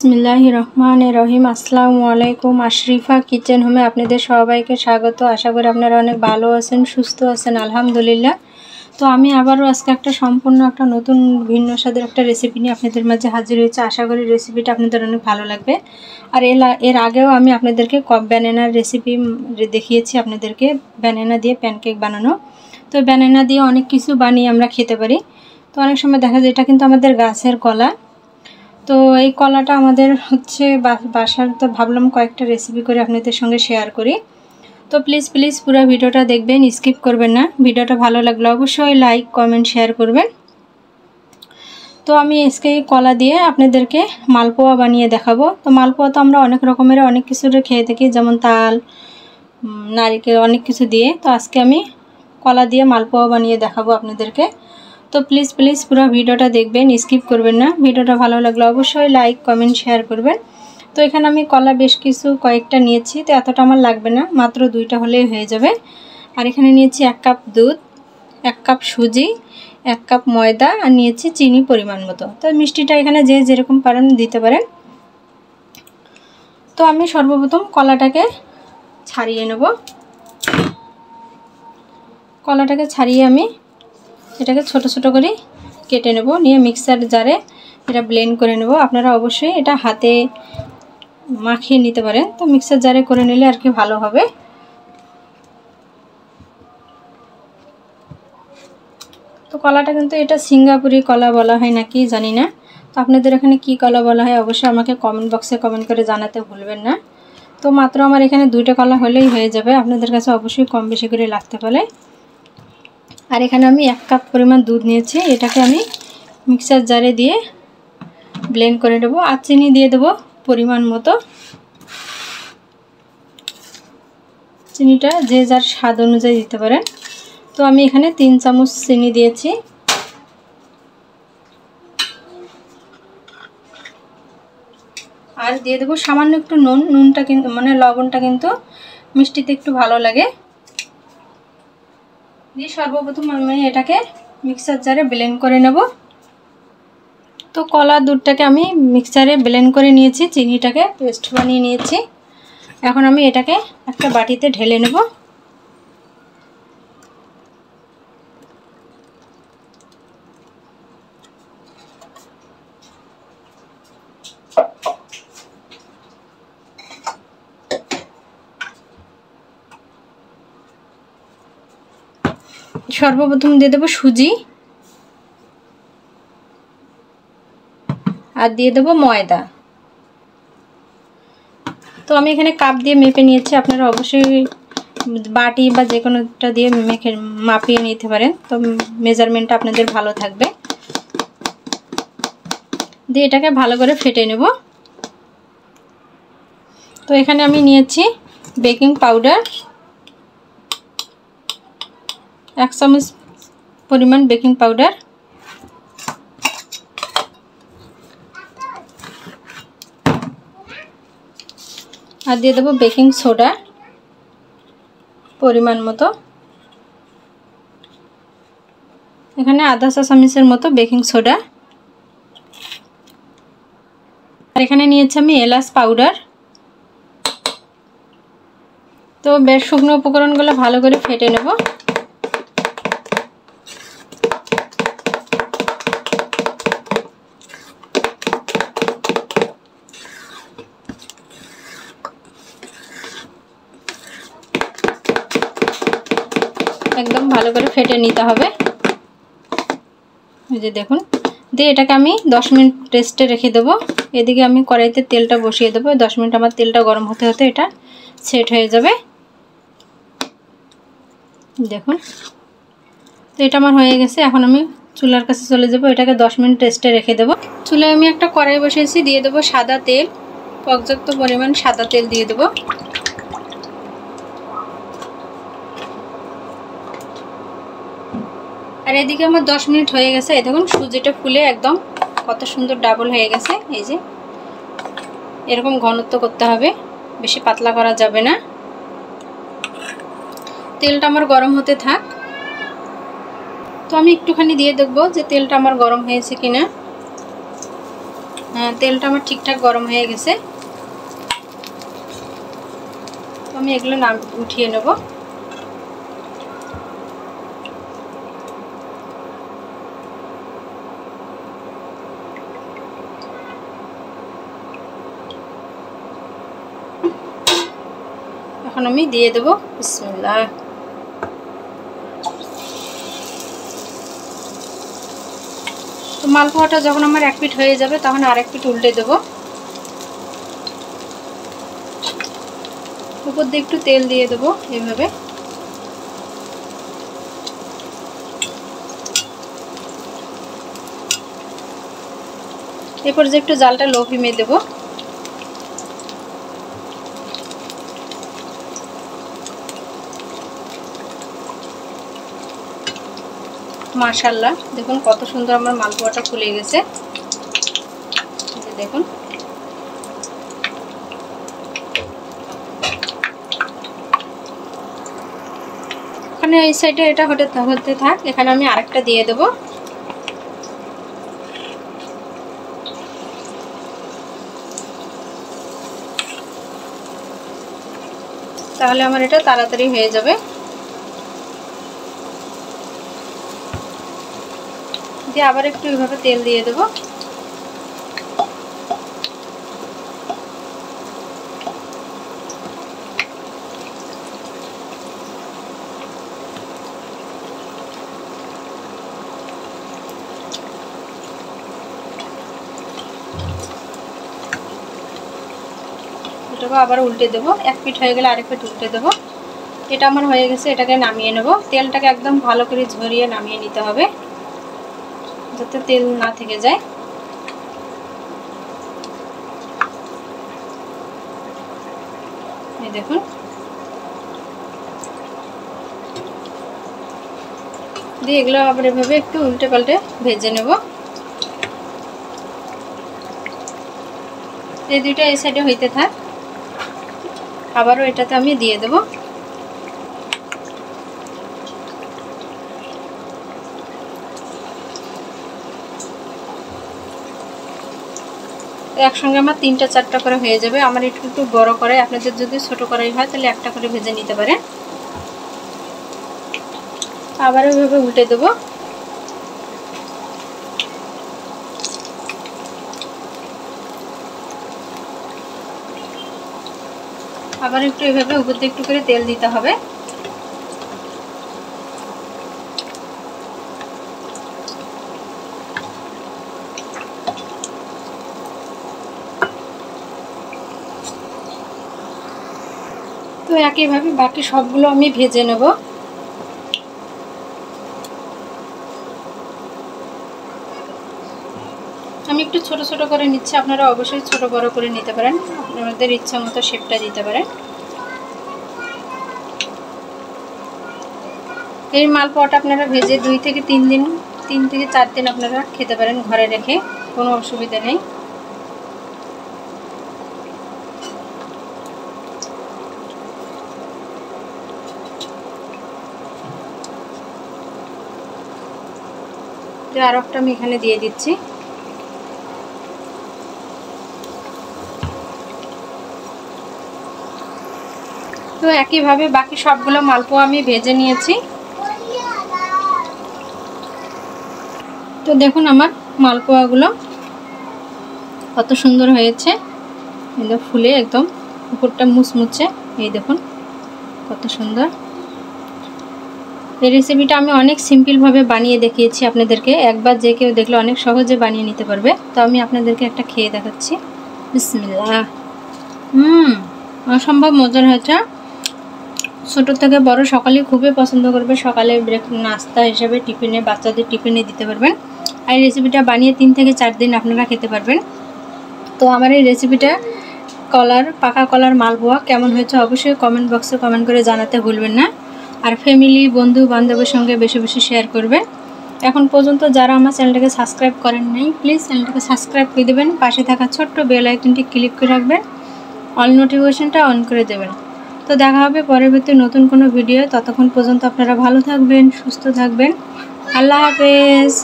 বিসমিল্লাহির রহমানির রহিম। আসসালামু আলাইকুম। আশরিফা কিচেন হোমে আপনাদের সবাইকে স্বাগত। আশা করি আপনারা অনেক ভালো আছেন, সুস্থ আছেন, আলহামদুলিল্লাহ। তো আমি আবারও আজকে সম্পূর্ণ একটা নতুন ভিন্ন স্বাদের একটা রেসিপি নিয়ে আপনাদের মাঝে হাজির হয়েছে। আশা করি রেসিপিটা আপনাদের অনেক ভালো লাগবে। আর এর আগেও আমি আপনাদেরকে ব্যানানার রেসিপি দেখিয়েছি, আপনাদেরকে ব্যানানা দিয়ে প্যানকেক বানানো। তো ব্যানানা দিয়ে অনেক কিছু বানিয়ে আমরা খেতে পারি। তো অনেক সময় দেখা যায় এটা কিন্তু আমাদের গাছের কলা। তো এই কলাটা আমাদের বাসার, তো ভাবলাম কয়েকটা রেসিপি করে আপনাদের সঙ্গে শেয়ার করি। তো প্লিজ পুরো ভিডিওটা দেখবেন, স্কিপ করবেন না। ভিডিওটা ভালো লাগলে অবশ্যই লাইক কমেন্ট শেয়ার করবেন। তো আমি আজকে কলা দিয়ে আপনাদেরকে মালপোয়া বানিয়ে দেখাবো। তো মালপোয়া তো আমরা অনেক রকমের অনেক কিছু খেয়ে থাকি, যেমন তাল, নারকেল, অনেক কিছু দিয়ে। তো আজকে আমি কলা দিয়ে মালপোয়া বানিয়ে দেখাবো আপনাদেরকে। তো প্লিজ পুরো ভিডিওটা দেখবেন, স্কিপ করবেন না। ভিডিওটা ভালো লাগলে অবশ্যই লাইক কমেন্ট শেয়ার করবেন। তো এখানে আমি কলা বেশ কয়েকটা নিয়েছি, তো এতটা আমার লাগবে না, মাত্র 2টা হলেই হয়ে যাবে। আর এখানে নিয়েছি 1 কাপ দুধ, 1 কাপ সুজি, 1 কাপ ময়দা, আর নিয়েছি চিনি পরিমাণ মতো। তো মিষ্টিটা এখানে যে যেরকম পারেন দিতে পারেন। তো আমি সর্বপ্রথম কলাটাকে ছাড়িয়ে নেব। কলাটাকে ছাড়িয়ে আমি এটাকে ছোট ছোট করে কেটে নেব, নিয়ে মিক্সার জারে এটা ব্লেন্ড করে নেব। আপনারা অবশ্যই এটা হাতে মাখিয়ে নিতে পারেন, তো মিক্সার জারে করে নিলে আর কি ভালো হবে। তো কলাটা কিন্তু এটা সিঙ্গাপুরি কলা বলা হয় নাকি জানি না। তো আপনাদের এখানে কি কলা বলা হয় অবশ্যই আমাকে কমেন্ট বক্সে কমেন্ট করে জানাতে ভুলবেন না। তো মাত্র আমার এখানে 2টা কলা হলেই হয়ে যাবে, আপনাদের কাছে অবশ্যই কম বেশি করে লাগতে পারে। আর এখানে আমি 1 কাপ পরিমাণ দুধ নিয়েছি, এটাকে আমি মিক্সার জারে দিয়ে ব্লেন্ড করে নেব। আর চিনি দিয়ে দেব পরিমাণ মতো। চিনিটা যে যার স্বাদ অনুযায়ী দিতে পারেন। তো আমি এখানে 3 চামচ চিনি দিয়েছি। আর দিয়ে দেবো সামান্য একটু নুন। নুনটা কিন্তু লবণটা কিন্তু মিষ্টিতে একটু ভালো লাগে। দিয়ে সর্বপ্রথম আমি এটাকে মিক্সার জারে ব্লেন্ড করে নেব। তো কলা দুধটাকে আমি মিক্সারে ব্লেন্ড করে নিয়েছি, চিনিটাকে পেস্ট বানিয়ে নিয়েছি। এখন আমি এটাকে একটা বাটিতে ঢেলে নেব। সর্বপ্রথম দিয়ে দেবো সুজি, আর দিয়ে দেবো ময়দা। তো আমি এখানে কাপ দিয়ে মেপে নিয়েছি, আপনারা অবশ্যই বাটি বা যে কোনোটা দিয়ে মাপিয়ে নিতে পারেন। তো মেজারমেন্টটা আপনাদের ভালো থাকবে। দিয়ে এটাকে ভালো করে ফেটে নেব। তো এখানে আমি নিয়েছি বেকিং পাউডার, 1 চামচ পরিমাণ বেকিং পাউডার, আর দিয়ে দেবো বেকিং সোডা পরিমাণ মতো। এখানে আধা চা চামচের মতো বেকিং সোডা। আর এখানে নিয়েছি আমি এলাচ পাউডার। তো বেশ শুকনো উপকরণগুলো ভালো করে ফেটে নেব। একদম ভালো করে ফেটে নিতে হবে। এই যে দেখুন। দিয়ে এটাকে আমি 10 মিনিট রেস্টে রেখে দেবো। এদিকে আমি কড়াইতে তেলটা বসিয়ে দেবো। 10 মিনিট আমার তেলটা গরম হতে হতে এটা সেট হয়ে যাবে। দেখুন, তো এটা আমার হয়ে গেছে। এখন আমি চুলার কাছে চলে যাব, এটাকে 10 মিনিট রেস্টে রেখে দেবো। চুলায় আমি একটা কড়াই বসিয়েছি, দিয়ে দেবো সাদা তেল, পর্যাপ্ত পরিমাণ সাদা তেল দিয়ে দেবো। আর এদিকে আমার 10 মিনিট হয়ে গেছে। এই দেখুন সুজিটা ফুলে একদম কত সুন্দর ডাবল হয়ে গেছে। এই যে এরকম ঘনত্ব করতে হবে, বেশি পাতলা করা যাবে না। তেলটা আমার গরম হতে থাক। তো আমি একটুখানি দিয়ে দেখবো যে তেলটা আমার গরম হয়েছে কিনা। তেলটা আমার ঠিকঠাক গরম হয়ে গেছে। তো আমি এগুলো উঠিয়ে নেব। এখন আমি দিয়ে দেব বিসমিল্লাহ। তো মালপোয়াটা যখন আমার এক পিঠ হয়ে যাবে তখন আরেক পিঠ উল্টে দেব। উপর দিয়ে একটু তেল দিয়ে দেব এইভাবে। এরপর যে একটু জালটা লো ফ্লেমে দেব। মাশাআল্লাহ, দেখুন কত সুন্দর আমার মালপোয়াটা ফুলে গেছে। দেখুন এখানে এই সাইডে এটা হতে থাক, এখানে আমি আরেকটা দিয়ে দেব। তাহলে আমার এটা তাড়াতাড়ি হয়ে যাবে। দিয়ে আবার একটু এইভাবে তেল দিয়ে দেব। এটাকে আবার উল্টে দেব। এক পিঠ হয়ে গেলে আরেক পিঠ উল্টে দেব। এটা আমার হয়ে গেছে, এটাকে নামিয়ে নেব। তেলটাকে একদম ভালো করে ঝরিয়ে নামিয়ে নিতে হবে, যাতে তেল না থেকে যায়। এই দেখুন, দিয়ে এগুলো আবার এভাবে একটু উল্টে পাল্টে ভেজে নেব। এই দুইটা এই সাইডে হইতে থাক, আবারও এটাতে আমি দিয়ে দেব। একসঙ্গে আমার 3-4টা করে হয়ে যাবে। আমার একটু বড় কড়াই, আপনাদের যদি ছোট কড়াই হয় তাহলে একটা করে ভেজে নিতে পারেন। আবারও এভাবে উল্টে দেব। আবার একটু এভাবে উপর দিয়ে একটু করে তেল দিতে হবে। তো একইভাবে বাকি সবগুলো আমি ভেজে নেব। আমি একটু ছোট ছোট করে নিচ্ছি, আপনারা অবশ্যই ছোট বড় করে নিতে পারেন, আপনাদের ইচ্ছা মতো শেপটা দিতে পারেন। এই মালপোয়াটা আপনারা ভেজে 2 থেকে 3 দিন, 3 থেকে 4 দিন আপনারা খেতে পারেন ঘরে রেখে, কোনো অসুবিধা নেই। আর একটা আমি এখানে দিয়ে দিচ্ছি। তো একইভাবে বাকি সবগুলো মালপোয়া আমি ভেজে নিয়েছি। তো দেখুন আমার মালপোয়াগুলো কত সুন্দর হয়েছে, একদম ফুলে একদম উপরটা মুচমুচে। এই দেখুন কত সুন্দর। এই রেসিপিটা আমি অনেক সিম্পলভাবে বানিয়ে দেখিয়েছি আপনাদেরকে, একবার যে কেউ দেখলে অনেক সহজে বানিয়ে নিতে পারবে। তো আমি আপনাদেরকে একটা খেয়ে দেখাচ্ছি। বিসমিল্লাহ। অসম্ভব মজার হয়েছে। ছোট থেকে বড় সকালে খুবই পছন্দ করবে, সকালে নাস্তা হিসেবে টিফিনে, বাচ্চাদের টিফিনে দিতে পারবেন। আর এই রেসিপিটা বানিয়ে 3 থেকে 4 দিন আপনারা খেতে পারবেন। তো আমার এই রেসিপিটা পাকা কলার মালপোয়া কেমন হয়েছে অবশ্যই কমেন্ট বক্সে কমেন্ট করে জানাতে ভুলবেন না। আর ফ্যামিলি, বন্ধু বান্ধবের সঙ্গে বেশি বেশি শেয়ার করবেন। এখন পর্যন্ত যারা আমার চ্যানেলটাকে সাবস্ক্রাইব করেন নাই, প্লিজ চ্যানেলটাকে সাবস্ক্রাইব করে দেবেন। পাশে থাকা ছোট্ট বেল আইকনটি ক্লিক করে রাখবেন, অল নোটিফিকেশনটা অন করে দেবেন। তো দেখা হবে পরবর্তী নতুন কোনো ভিডিও। ততক্ষণ পর্যন্ত আপনারা ভালো থাকবেন, সুস্থ থাকবেন। আল্লাহ হাফেজ।